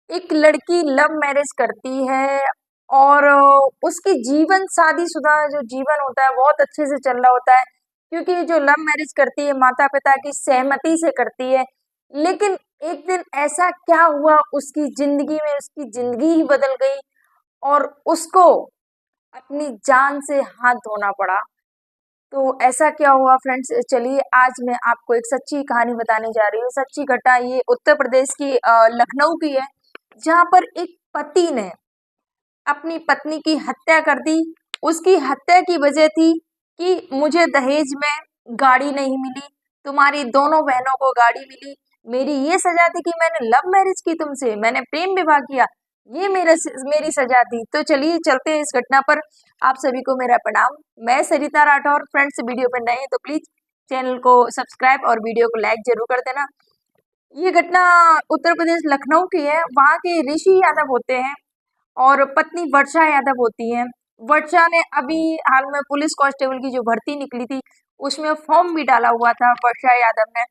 एक लड़की love marriage करती है और उसकी जीवन शादीशुदा जो जीवन होता है बहुत अच्छे से चल रहा होता है, क्योंकि जो लव मैरिज करती है माता पिता की सहमति से करती है। लेकिन एक दिन ऐसा क्या हुआ उसकी जिंदगी में, उसकी जिंदगी ही बदल गई और उसको अपनी जान से हाथ धोना पड़ा। तो ऐसा क्या हुआ फ्रेंड्स, चलिए आज मैं आपको एक सच्ची कहानी बताने जा रही हूँ। सच्ची घटना ये उत्तर प्रदेश की लखनऊ की है, जहाँ पर एक पति ने अपनी पत्नी की हत्या कर दी। उसकी हत्या की वजह थी कि मुझे दहेज में गाड़ी नहीं मिली, तुम्हारी दोनों बहनों को गाड़ी मिली। मेरी ये सजा थी कि मैंने लव मैरिज की तुमसे, मैंने प्रेम विवाह किया, ये मेरी सजा थी। तो चलिए चलते हैं इस घटना पर। आप सभी को मेरा प्रणाम, मैं सरिता राठौर। फ्रेंड्स वीडियो पर नए हैं तो प्लीज चैनल को सब्सक्राइब और वीडियो को लाइक जरूर कर देना। ये घटना उत्तर प्रदेश लखनऊ की है। वहाँ के ऋषि यादव होते हैं और पत्नी वर्षा यादव होती हैं। वर्षा ने अभी हाल में पुलिस कांस्टेबल की जो भर्ती निकली थी उसमें फॉर्म भी डाला हुआ था वर्षा यादव ने,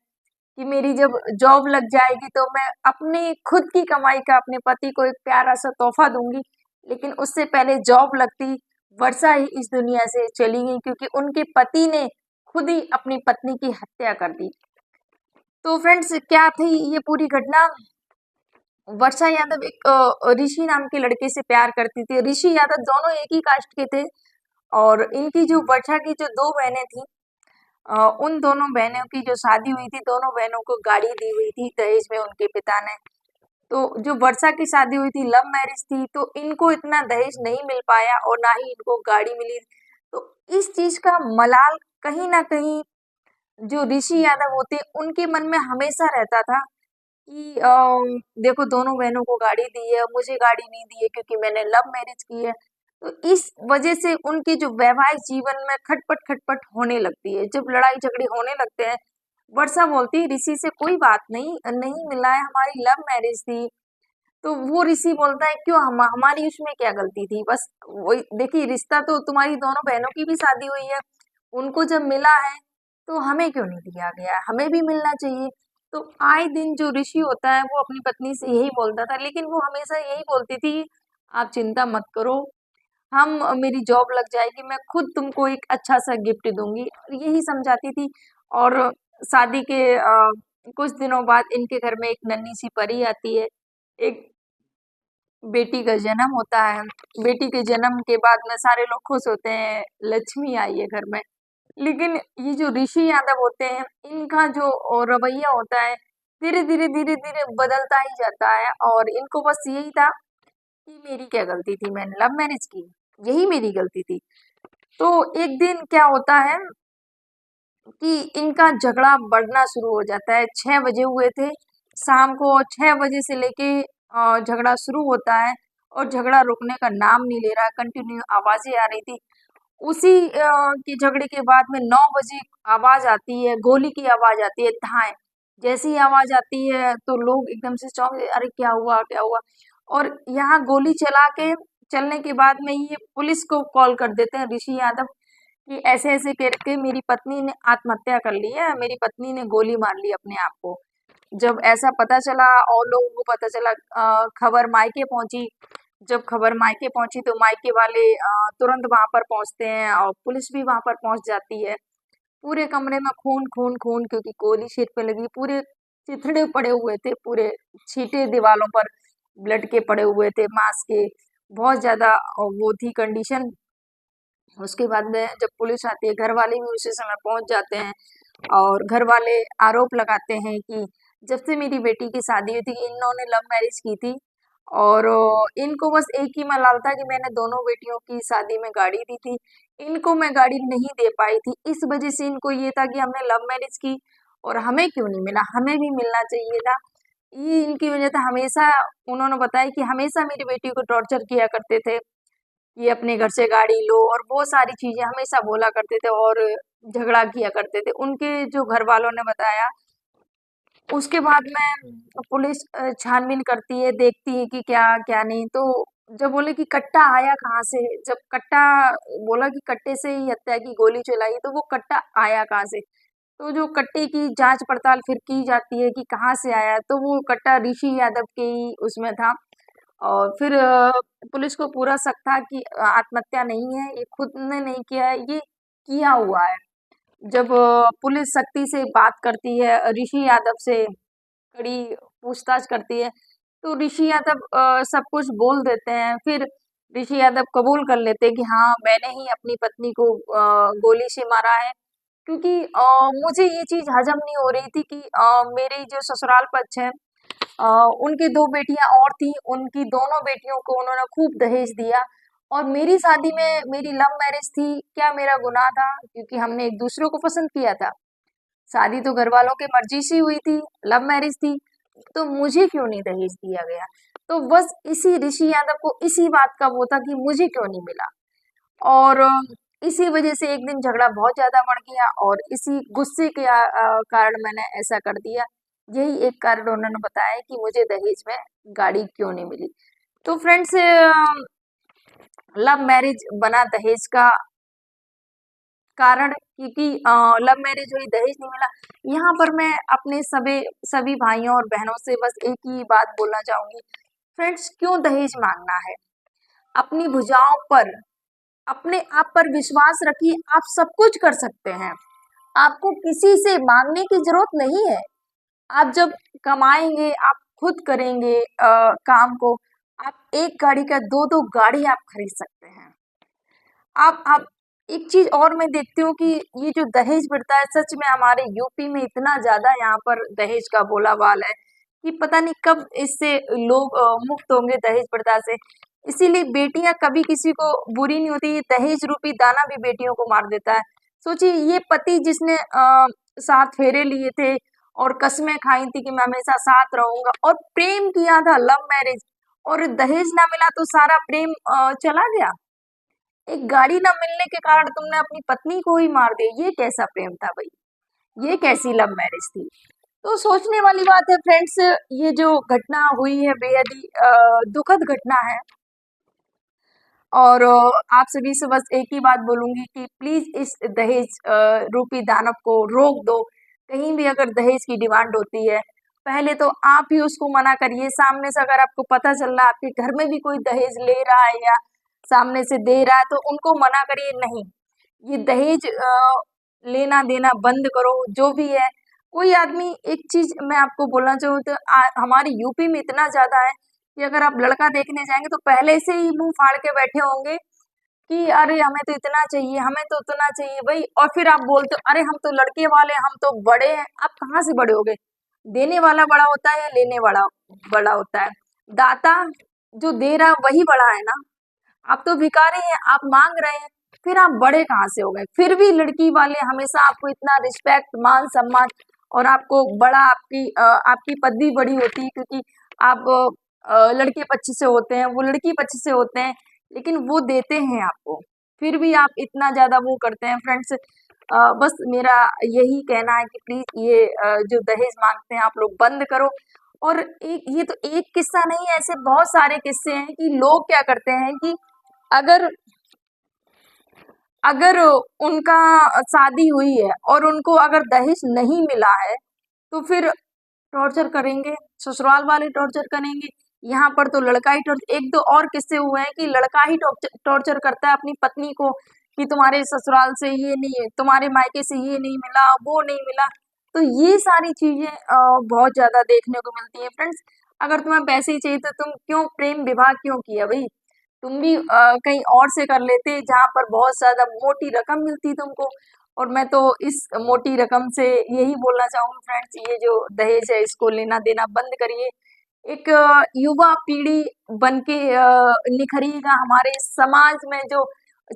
कि मेरी जब जॉब लग जाएगी तो मैं अपनी खुद की कमाई का अपने पति को एक प्यारा सा तोहफा दूंगी। लेकिन उससे पहले जॉब लगती वर्षा ही इस दुनिया से चली गई, क्योंकि उनके पति ने खुद ही अपनी पत्नी की हत्या कर दी। तो फ्रेंड्स क्या थी ये पूरी घटना। वर्षा यादव एक ऋषि नाम के लड़के से प्यार करती थी। ऋषि यादव दोनों एक ही कास्ट के थे और इनकी जो वर्षा की जो दो बहनें थी, उन दोनों बहनों की जो शादी हुई थी, दोनों बहनों को गाड़ी दी हुई थी दहेज में उनके पिता ने। तो जो वर्षा की शादी हुई थी लव मैरिज थी, तो इनको इतना दहेज नहीं मिल पाया और ना ही इनको गाड़ी मिली। तो इस चीज का मलाल कहीं ना कहीं जो ऋषि यादव होते उनके मन में हमेशा रहता था कि देखो दोनों बहनों को गाड़ी दी है, मुझे गाड़ी नहीं दी है क्योंकि मैंने लव मैरिज की है। तो इस वजह से उनके जो वैवाहिक जीवन में खटपट खटपट होने लगती है। जब लड़ाई झगड़े होने लगते हैं, वर्षा बोलती है ऋषि से कोई बात नहीं, नहीं मिला है, हमारी लव मैरिज थी। तो वो ऋषि बोलता है क्यों, हमारी उसमें क्या गलती थी, बस वही देखिए, रिश्ता तो तुम्हारी दोनों बहनों की भी शादी हुई है, उनको जब मिला है तो हमें क्यों नहीं दिया गया, हमें भी मिलना चाहिए। तो आए दिन जो ऋषि होता है वो अपनी पत्नी से यही बोलता था, लेकिन वो हमेशा यही बोलती थी आप चिंता मत करो, हम मेरी जॉब लग जाएगी, मैं खुद तुमको एक अच्छा सा गिफ्ट दूंगी, और यही समझाती थी। और शादी के कुछ दिनों बाद इनके घर में एक नन्ही सी परी आती है। एक बेटी का जन्म होता है। बेटी के जन्म के बाद में सारे लोग खुश होते हैं, लक्ष्मी आई है घर में। लेकिन ये जो ऋषि यादव होते हैं, इनका जो रवैया होता है धीरे धीरे धीरे धीरे बदलता ही जाता है, और इनको बस यही था कि मेरी क्या गलती थी, मैंने लव मैरिज की, यही मेरी गलती थी। तो एक दिन क्या होता है कि इनका झगड़ा बढ़ना शुरू हो जाता है। 6 बजे हुए थे शाम को, 6 बजे से लेके झगड़ा शुरू होता है और झगड़ा रुकने का नाम नहीं ले रहा, कंटिन्यू आवाजें आ रही थी। उसी के झगड़े के बाद में 9 बजे आवाज आती है, गोली की आवाज आती है, धाए। जैसी ही आवाज आती है तो लोग एकदम से चौंक गए, अरे क्या हुआ क्या हुआ। और यहाँ गोली चला के चलने के बाद में ये पुलिस को कॉल कर देते हैं ऋषि यादव, कि ऐसे ऐसे करके मेरी पत्नी ने आत्महत्या कर ली है, मेरी पत्नी ने गोली मार ली अपने आप को। जब ऐसा पता चला और लोगों को पता चला, खबर मायके पहुंची। जब खबर मायके पहुंची तो मायके वाले तुरंत वहां पर पहुंचते हैं और पुलिस भी वहां पर पहुंच जाती है। पूरे कमरे में खून खून खून, क्योंकि गोली सिर पे लगी, पूरे चिथड़े पड़े हुए थे, पूरे छींटे दीवालों पर ब्लड के पड़े हुए थे, मांस के, बहुत ज्यादा वो थी कंडीशन। उसके बाद में जब पुलिस आती है, घर वाले भी उसी समय पहुंच जाते हैं और घर वाले आरोप लगाते हैं कि जब से मेरी बेटी की शादी हुई थी इन्होंने लव मैरिज की थी, और इनको बस एक ही मलाल था कि मैंने दोनों बेटियों की शादी में गाड़ी दी थी, इनको मैं गाड़ी नहीं दे पाई थी, इस वजह से इनको ये था कि हमने लव मैरिज की और हमें क्यों नहीं मिला, हमें भी मिलना चाहिए था। ये इनकी वजह था। हमेशा उन्होंने बताया कि हमेशा मेरी बेटी को टॉर्चर किया करते थे, ये अपने घर से गाड़ी लो और बहुत सारी चीजें हमेशा बोला करते थे और झगड़ा किया करते थे, उनके जो घर वालों ने बताया। उसके बाद में पुलिस छानबीन करती है, देखती है कि क्या क्या नहीं। तो जब बोले कि कट्टा आया कहाँ से, जब कट्टा बोला कि कट्टे से ही हत्या की, गोली चलाई, तो वो कट्टा आया कहाँ से। तो जो कट्टे की जांच पड़ताल फिर की जाती है कि कहाँ से आया, तो वो कट्टा ऋषि यादव के ही उसमें था। और फिर पुलिस को पूरा शक था कि आत्महत्या नहीं है, ये खुद ने नहीं किया है, ये किया हुआ है। जब पुलिस सख्ती से बात करती है, ऋषि यादव से कड़ी पूछताछ करती है, तो ऋषि यादव सब कुछ बोल देते हैं। फिर ऋषि यादव कबूल कर लेते हैं कि हाँ, मैंने ही अपनी पत्नी को गोली से मारा है। क्योंकि मुझे ये चीज़ हज़म नहीं हो रही थी कि मेरी जो ससुराल पक्ष है, अ, उनकी 2 बेटियाँ और थीं, उनकी दोनों बेटियों को उन्होंने खूब दहेज दिया और मेरी शादी में मेरी लव मैरिज थी, क्या मेरा गुनाह था? क्योंकि हमने एक-दूसरे को पसंद किया था। शादी तो घरवालों की मर्ज़ी से हुई थी, लव मैरिज थी, तो मुझे क्यों नहीं दहेज दिया गया? तो बस इसी ऋषि यादव को इसी बात का वो था कि मुझे क्यों नहीं मिला? और इसी वजह से एक दिन झगड़ा बहुत ज़्यादा बढ़ गया और इसी गुस्से के कारण मैंने ऐसा कर दिया। यही एक कारण उन्होंने बताया कि मुझे दहेज में गाड़ी क्यों नहीं मिली। तो फ्रेंड्स, लव मैरिज बना दहेज का कारण, क्योंकि लव मैरिज हुई, दहेज नहीं मिला। यहाँ पर मैं अपने सभी सभी भाइयों और बहनों से बस एक ही बात बोलना चाहूँगी, फ्रेंड्स, क्यों दहेज माँगना है? अपनी भुजाओं पर, अपने आप पर विश्वास रखिए, आप सब कुछ कर सकते हैं। आपको किसी से माँगने की ज़रूरत नहीं है। आप जब कमाएँगे, आप खुद करेंगे काम को, आप एक गाड़ी का 2-2 गाड़ी आप खरीद सकते हैं। आप एक चीज़ और मैं देखती हूँ कि ये जो दहेज प्रथा है, सच में हमारे यूपी में इतना ज़्यादा यहाँ पर दहेज का बोलाबाल है कि पता नहीं कब इससे लोग मुक्त होंगे दहेज प्रथा से। इसीलिए बेटियाँ कभी किसी को बुरी नहीं होती, ये दहेज रूपी दाना भी बेटियों को मार देता है। सोचिए, ये पति जिसने 7 फेरे लिए थे और कस्में खाई थी कि मैं हमेशा साथ रहूँगा और प्रेम किया था, लव मैरिज, और दहेज ना मिला तो सारा प्रेम चला गया। एक गाड़ी ना मिलने के कारण तुमने अपनी पत्नी को ही मार दिया, ये कैसा प्रेम था भाई? ये कैसी लव मैरिज थी? तो सोचने वाली बात है फ्रेंड्स, ये जो घटना हुई है बेहद ही दुखद घटना है। और आप सभी से बस एक ही बात बोलूंगी कि प्लीज इस दहेज रूपी दानव को रोक दो। कहीं भी अगर दहेज की डिमांड होती है, पहले तो आप ही उसको मना करिए। सामने से अगर आपको पता चल रहा है आपके घर में भी कोई दहेज ले रहा है या सामने से दे रहा है, तो उनको मना करिए, नहीं, ये दहेज लेना देना बंद करो। जो भी है, कोई आदमी, एक चीज मैं आपको बोलना चाहूँ तो हमारे यूपी में इतना ज्यादा है कि अगर आप लड़का देखने जाएंगे तो पहले से ही मुंह फाड़ के बैठे होंगे कि अरे हमें तो इतना चाहिए, हमें तो उतना चाहिए भाई। और फिर आप बोलते हो अरे हम तो लड़के वाले, हम तो बड़े हैं। आप कहाँ से बड़े हो गए? देने वाला बड़ा होता है या लेने वाला बड़ा होता है? दाता जो दे रहा है वही बड़ा है ना। आप तो भिखारी हैं, आप मांग रहे हैं, फिर आप बड़े कहाँ से हो गए? फिर भी लड़की वाले हमेशा आपको इतना रिस्पेक्ट, मान सम्मान, और आपको बड़ा, आपकी पदवी बड़ी होती है क्योंकि आप लड़के पक्ष से होते हैं, वो लड़की पक्ष से होते हैं, लेकिन वो देते हैं आपको, फिर भी आप इतना ज्यादा वो करते हैं। फ्रेंड्स, बस मेरा यही कहना है कि प्लीज ये जो दहेज मांगते हैं आप लोग बंद करो। और एक, ये तो एक किस्सा नहीं है, ऐसे बहुत सारे किस्से हैं कि लोग क्या करते हैं कि अगर अगर उनका शादी हुई है और उनको अगर दहेज नहीं मिला है तो फिर टॉर्चर करेंगे, ससुराल वाले टॉर्चर करेंगे। यहाँ पर तो लड़का ही टॉर्चर, एक दो और किस्से हुए हैं कि लड़का ही टॉर्चर करता है अपनी पत्नी को कि तुम्हारे ससुराल से ये नहीं, तुम्हारे मायके से ये नहीं मिला, वो नहीं मिला। तो ये सारी चीजें बहुत ज्यादा देखने को मिलती है फ्रेंड्स। अगर तुम्हें पैसे ही चाहिए तो तुम क्यों प्रेम विवाह क्यों किया भाई? तुम भी कहीं और से कर लेते जहाँ पर बहुत ज्यादा मोटी रकम मिलती तुमको। और मैं तो इस मोटी रकम से यही बोलना चाहूंगी फ्रेंड्स, ये जो दहेज है इसको लेना देना बंद करिए। एक युवा पीढ़ी बन के निखरिएगा, हमारे समाज में जो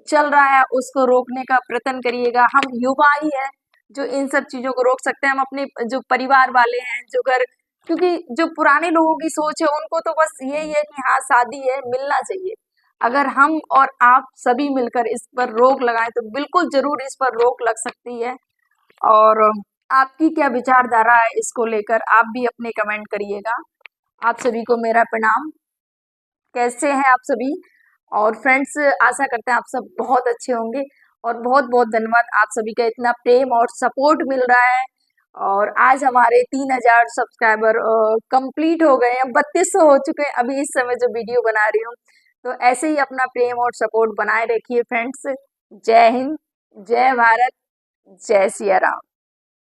चल रहा है उसको रोकने का प्रयत्न करिएगा। हम युवा ही है जो इन सब चीजों को रोक सकते हैं। हम अपने जो परिवार वाले हैं, जो घर, क्योंकि जो पुराने लोगों की सोच है उनको तो बस यही है कि हाँ शादी है, मिलना चाहिए। अगर हम और आप सभी मिलकर इस पर रोक लगाएं तो बिल्कुल जरूर इस पर रोक लग सकती है। और आपकी क्या विचारधारा है इसको लेकर, आप भी अपने कमेंट करिएगा। आप सभी को मेरा प्रणाम। कैसे हैं आप सभी? और फ्रेंड्स, आशा करते हैं आप सब बहुत अच्छे होंगे और बहुत बहुत धन्यवाद। आप सभी का इतना प्रेम और सपोर्ट मिल रहा है और आज हमारे 3000 सब्सक्राइबर कंप्लीट हो गए हैं, 3200 हो चुके हैं अभी इस समय जो वीडियो बना रही हूँ। तो ऐसे ही अपना प्रेम और सपोर्ट बनाए रखिए फ्रेंड्स। जय हिंद, जय भारत, जय सिया राम।